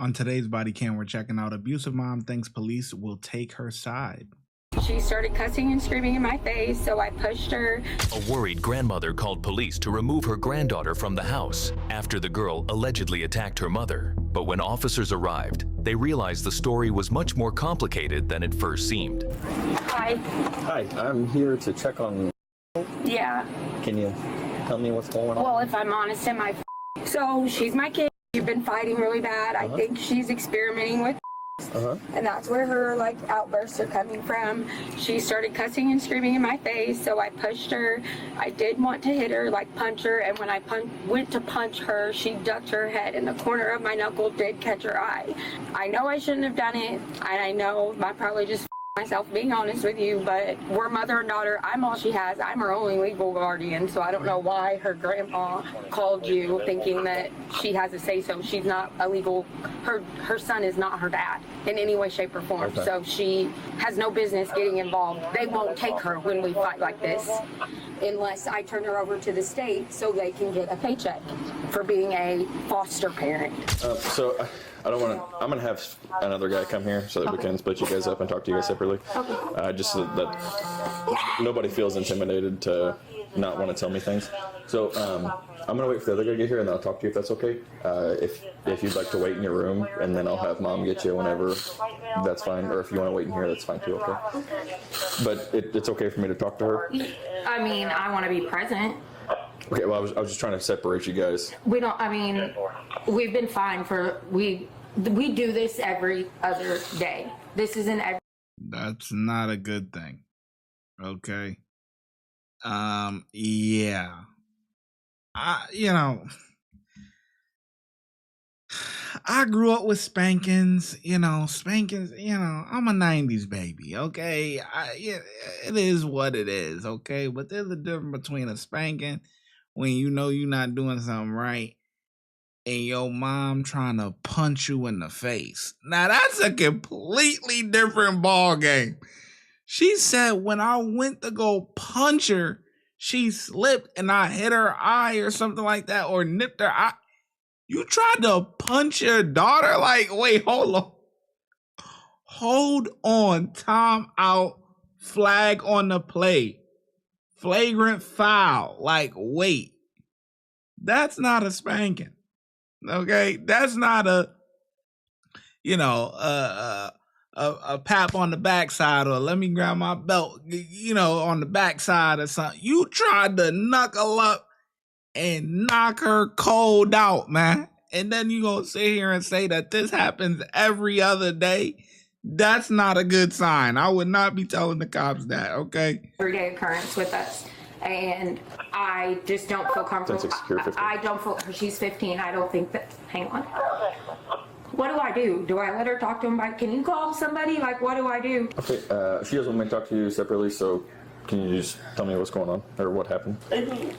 On today's body cam, we're checking out abusive mom thinks police will take her side. She started cussing and screaming in my face, so I pushed her. A worried grandmother called police to remove her granddaughter from the house after the girl allegedly attacked her mother. But when officers arrived, they realized the story was much more complicated than it first seemed. Hi. Hi, I'm here to check on... Yeah. Can you tell me what's going on? Well, if I'm honest, so she's my kid. We've been fighting really bad. I think she's experimenting with and that's where her outbursts are coming from. She started cussing and screaming in my face, so I pushed her. I did want to hit her, punch her, and when I went to punch her, she ducked her head and the corner of my knuckle did catch her eye. I know I shouldn't have done it, and I know I probably just myself being honest with you, but we're mother and daughter. I'm all she has. I'm her only legal guardian, so I don't know why her grandma called you thinking that she has a say-so. She's not a legal, her son is not her dad in any way, shape, or form, so she has no business getting involved. They won't take her when we fight like this unless I turn her over to the state so they can get a paycheck for being a foster parent. I don't want to. I'm gonna have another guy come here so that we can split you guys up and talk to you guys separately. Just so that nobody feels intimidated to not want to tell me things. So I'm gonna wait for the other guy to get here and then I'll talk to you if that's okay. If you'd like to wait in your room and then I'll have mom get you whenever, that's fine. Or if you want to wait in here, that's fine too. Okay. But it's okay for me to talk to her. I mean, I want to be present. Okay, well, I was just trying to separate you guys. We've been fine we do this every other day. This isn't every. That's not a good thing. Okay. Yeah. I grew up with spankings, I'm a 90s baby, okay? It is what it is, okay? But there's a difference between a spanking when you know you're not doing something right and your mom trying to punch you in the face. Now, that's a completely different ball game. She said when I went to go punch her, she slipped and I hit her eye or something like that, or nipped her eye. You tried to punch your daughter? Wait, hold on. Hold on. Time out. Flag on the play. Flagrant foul. Wait. That's not a spanking. Okay? That's not a pap on the backside or let me grab my belt, on the backside or something. You tried to knuckle up and knock her cold out, man. And then you gonna sit here and say that this happens every other day? That's not a good sign. I would not be telling the cops that, okay? Everyday occurrence with us. And I just don't feel comfortable. I don't feel, she's 15. I don't think that, hang on. What do I do? Do I let her talk to him? Can you call somebody? What do I do? Okay, she doesn't want me to talk to you separately, so can you just tell me what's going on or what happened?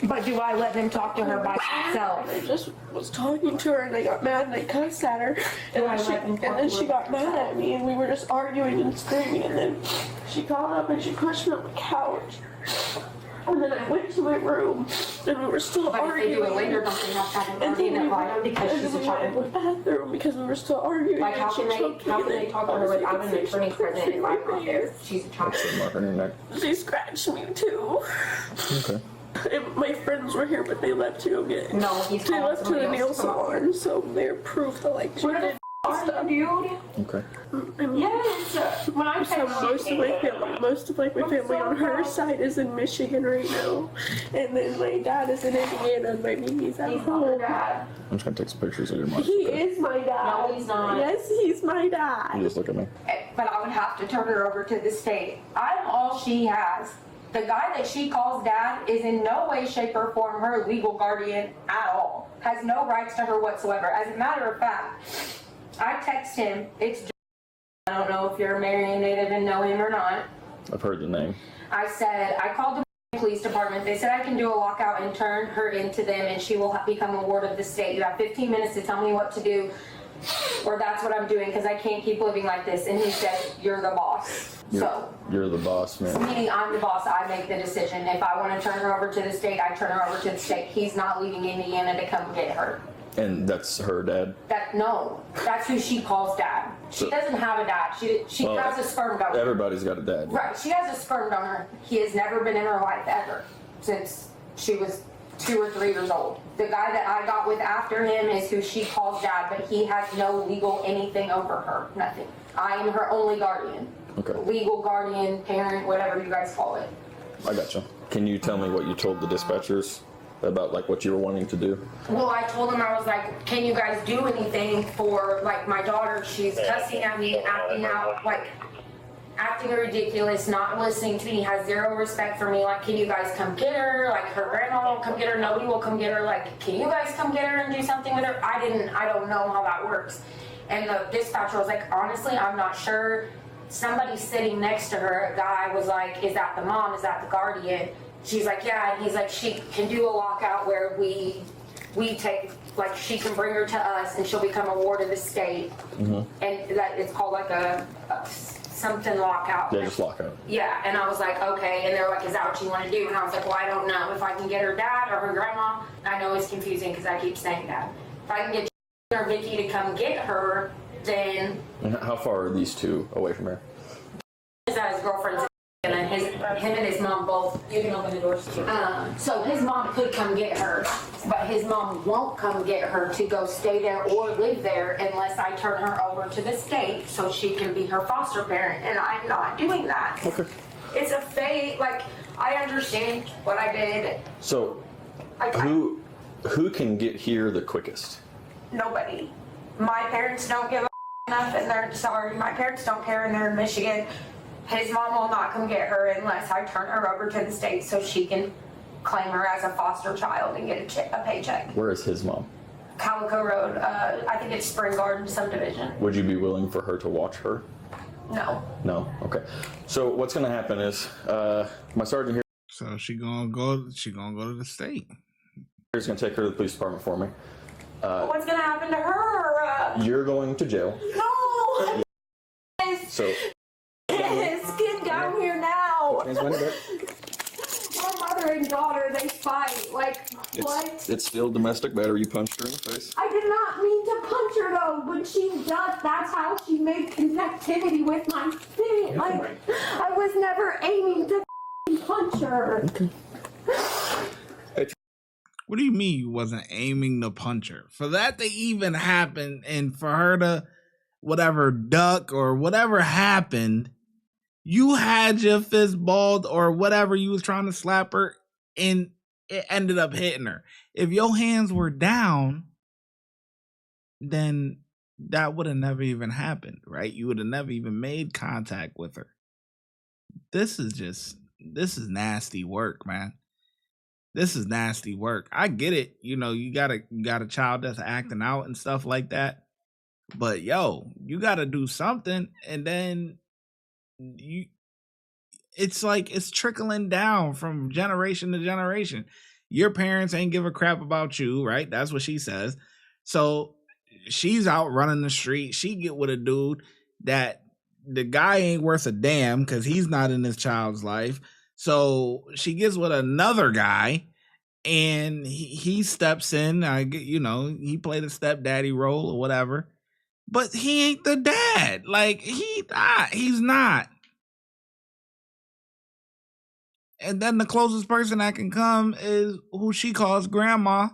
But do I let him talk to her by himself? I just was talking to her and I got mad and I cussed at her. And then she got mad at me and we were just arguing and screaming and then she got up and she pushed me on the couch. And then I went to my room and we were still arguing. But if they do it later, don't they have to have an argument because she's a child? We went to the bathroom because we were still arguing. How can they talk to her without an attorney present if I'm not there? She's a child. She scratched me too. Okay. And my friends were here, but they left to go get. No, he's they left to the nail salon, so they're proof that she did. Okay. Yes. When I'm so most of my family on her side is in Michigan right now, and then my dad is in Indiana, and my baby's at home. I'm just gonna take some pictures of your mom. He is my dad. No, he's not. Yes, he's my dad. You just look at me. But I would have to turn her over to the state. I'm all she has. The guy that she calls dad is in no way, shape, or form her legal guardian at all. Has no rights to her whatsoever. As a matter of fact, I text him. I don't know if you're a Marion native and know him or not. I've heard the name. I called the police department. They said I can do a lockout and turn her into them and she will become a ward of the state. You have 15 minutes to tell me what to do or that's what I'm doing because I can't keep living like this. And he said, you're the boss. You're the boss, man. Meaning I'm the boss. I make the decision. If I want to turn her over to the state, I turn her over to the state. He's not leaving Indiana to come get her. And that's her dad? No, that's who she calls dad. She doesn't have a dad. She has a sperm donor. Everybody's got a dad. Right, she has a sperm donor. He has never been in her life ever since she was 2 or 3 years old. The guy that I got with after him is who she calls dad, but he has no legal anything over her, nothing. I am her only guardian. Okay. Legal guardian, parent, whatever you guys call it. I gotcha. Can you tell me what you told the dispatchers about like what you were wanting to do? Well, I told them, I was like, can you guys do anything for like my daughter? She's cussing at me, acting out, like acting ridiculous, not listening to me, has 0 respect for me. Like, can you guys come get her? Like, her grandma won't come get her, nobody will come get her. Like, can you guys come get her and do something with her? I don't know how that works. And the dispatcher was like, honestly, I'm not sure. Somebody sitting next to her, a guy was like, is that the mom? Is that the guardian? She's like, yeah. And he's like, she can do a lockout where we take, like, she can bring her to us and she'll become a ward of the state. Mm-hmm. And that it's called like a something lockout. Yeah, just lockout. Yeah, and I was like, okay. And they're like, is that what you want to do? And I was like, well, I don't know. If I can get her dad or her grandma, I know it's confusing because I keep saying that. If I can get or Vicky to come get her, then... And how far are these two away from her? Is that his girlfriend's and then him and his mom both, you can open the doors. So his mom could come get her, but his mom won't come get her to go stay there or live there unless I turn her over to the state so she can be her foster parent, and I'm not doing that. Okay. It's a fate, like, I understand what I did. So, who can get here the quickest? Nobody. My parents don't give a enough, and they're sorry. My parents don't care, and they're in Michigan. His mom will not come get her unless I turn her over to the state so she can claim her as a foster child and get a paycheck. Where is his mom? Calico Road. I think it's Spring Garden subdivision. Would you be willing for her to watch her? No. No? Okay. So what's going to happen is my sergeant here So she gonna go to the state. is going to take her to the police department for me. What's going to happen to her? You're going to jail. No! So... Get down here now! My mother and daughter, they fight. Like, what? It's still domestic battery. You punched her in the face. I did not mean to punch her though. When she does, that's how she made connectivity with my thing. Like, I was never aiming to punch her. Okay. What do you mean you wasn't aiming to punch her? For that to even happen and for her to whatever duck or whatever happened, you had your fist balled or whatever you was trying to slap her and it ended up hitting her. If your hands were down, then that would have never even happened, right? You would have never even made contact with her. This is nasty work, man. This is nasty work. I get it. You know, you got a child that's acting out and stuff like that. But yo, you got to do something, and then it's like it's trickling down from generation to generation. Your parents ain't give a crap about you, right? That's what she says. So she's out running the street. She get with a dude that the guy ain't worth a damn because he's not in this child's life. So she gets with another guy, and he steps in. He played a stepdaddy role or whatever, but he ain't the dad. Like he's not. And then the closest person that can come is who she calls grandma,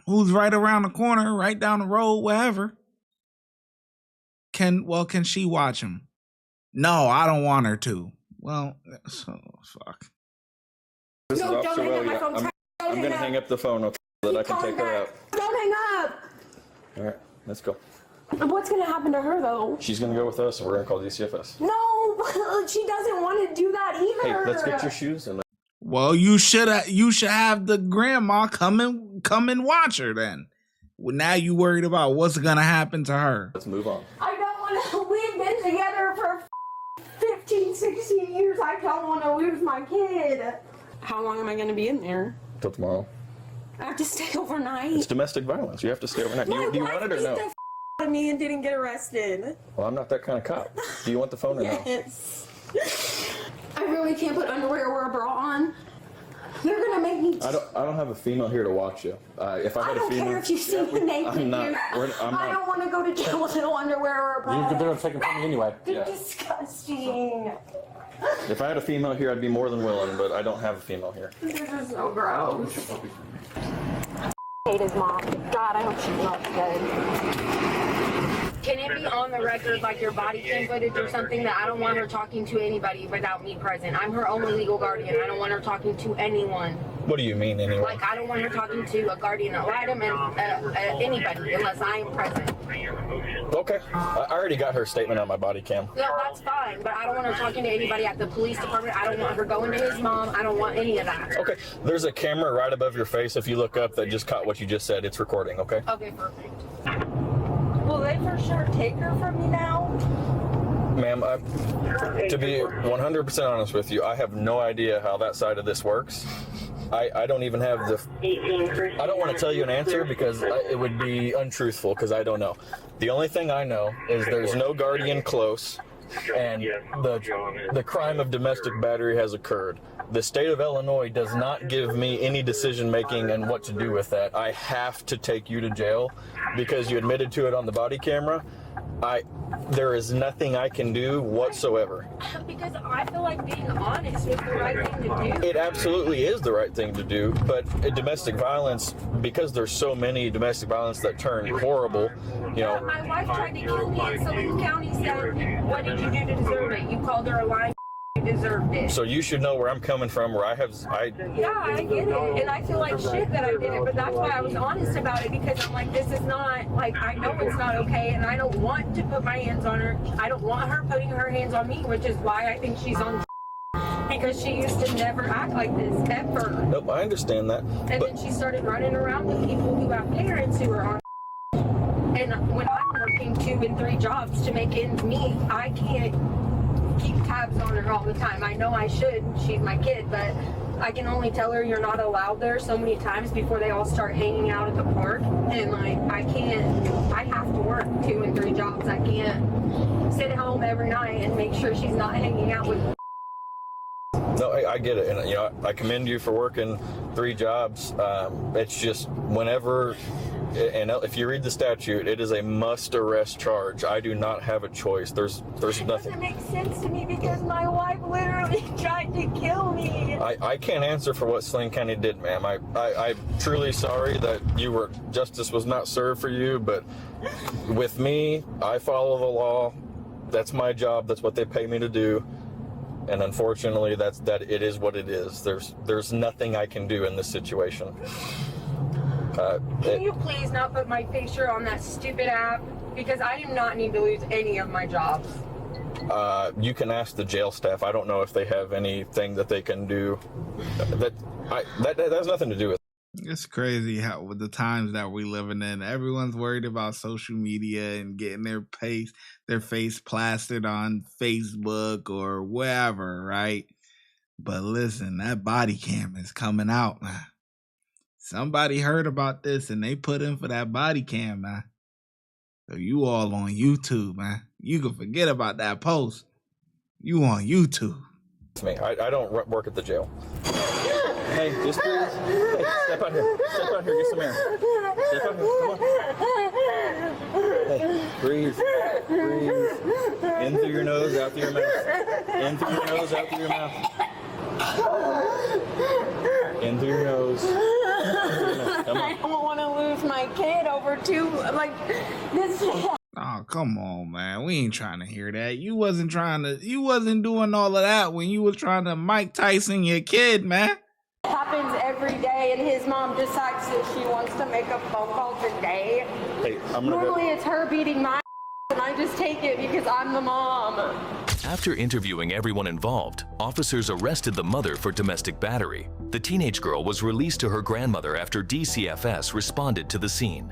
who's right around the corner, right down the road, wherever. Can she watch him? No, I don't want her to. Well, so fuck. This is Officer Welly. I'm going to hang up the phone so that I can take her out. Don't hang up! All right, let's go. What's going to happen to her, though? She's going to go with us, and we're going to call DCFS. No, she doesn't want to do that either. Hey, let's get your shoes and. Well, you should have the grandma come and watch her then. Well, now you worried about what's going to happen to her. Let's move on. I don't want to. We've been together for 15, 16 years. I don't want to lose my kid. How long am I going to be in there? Till tomorrow. I have to stay overnight. It's domestic violence. You have to stay overnight. Do you want it or no? Out of me and didn't get arrested. Well, I'm not that kind of cop. Do you want the phone or no? Yes. I really can't put underwear or a bra on. You're gonna make me. I don't have a female here to watch you. If I I had a don't female, care if you see the naked I'm not. dude. I'm I not. don't want to go to jail with no underwear or a bra. You're gonna take it from me anyway. You're disgusting. If I had a female here, I'd be more than willing, but I don't have a female here. This is so gross. I hate his mom. God, I hope she smells good. Can it be on the record, like your body cam footage or something, that I don't want her talking to anybody without me present? I'm her only legal guardian. I don't want her talking to anyone. What do you mean, anyway? Like, I don't want her talking to a guardian ad litem and anybody unless I am present. Okay. I already got her statement on my body cam. Yeah, that's fine, but I don't want her talking to anybody at the police department. I don't want her going to his mom. I don't want any of that. Okay. There's a camera right above your face. If you look up, that just caught what you just said. It's recording, okay? Okay, perfect. Will they for sure take her from me now? Ma'am, to be 100% honest with you, I have no idea how that side of this works. I don't even have the... I don't want to tell you an answer because it would be untruthful because I don't know. The only thing I know is there's no guardian close and the crime of domestic battery has occurred. The state of Illinois does not give me any decision making and what to do with that. I have to take you to jail because you admitted to it on the body camera. There is nothing I can do whatsoever. Because I feel like being honest is the right thing to do. It absolutely is the right thing to do, but domestic violence, because there's so many domestic violence that turn horrible, you know. My wife tried to kill me and Saline County said, what did you do to deserve it? You called her a lying you deserved it. So you should know where I'm coming from, where Yeah, I get it, and I feel like shit that I did it, but that's why I was honest about it, because I'm like, this is not, like, I know it's not okay, and I don't want to put my hands on her. I don't want her putting her hands on me, which is why I think she's on because she used to never act like this, ever. Nope, I understand that. And then she started running around with people who have parents who are on and when I'm working 2 and 3 jobs to make ends meet, I can't keep tabs on her all the time. I know I should, she's my kid, but I can only tell her you're not allowed there so many times before they all start hanging out at the park, and like I have to work 2 and 3 jobs. I can't sit at home every night and make sure she's not hanging out with No, I get it, and you know, I commend you for working 3 jobs. It's just whenever, and if you read the statute, it is a must arrest charge. I do not have a choice. There's It nothing. doesn't make sense to me because my wife literally tried to kill me. I can't answer for what Saline County did, ma'am. I'm truly sorry that justice was not served for you, but with me, I follow the law. That's my job. That's what they pay me to do. And unfortunately, it is what it is. There's nothing I can do in this situation. Can you please not put my picture on that stupid app? Because I do not need to lose any of my jobs. You can ask the jail staff. I don't know if they have anything that they can do. That has nothing to do with it. It's crazy how with the times that we're living in, everyone's worried about social media and getting their face plastered on Facebook or wherever, right? But listen, that body cam is coming out, man. Somebody heard about this and they put in for that body cam, man. So you all on YouTube, man. You can forget about that post. You on YouTube. It's me. I don't work at the jail. Hey, just please. Hey, step out here. Step out here. Get some air. Step out here. Come on. Hey, breathe. Breathe. In through your nose, out through your mouth. In through your nose, out through your mouth. In through your nose. Come on. I don't want to lose my kid over this. Oh, come on, man. We ain't trying to hear that. You wasn't doing all of that when you were trying to Mike Tyson your kid, man. Happens every day, and his mom decides that she wants to make a phone call today. Hey, I'm gonna Normally go. it's her beating my and I just take it because I'm the mom. After interviewing everyone involved, officers arrested the mother for domestic battery. The teenage girl was released to her grandmother after DCFS responded to the scene.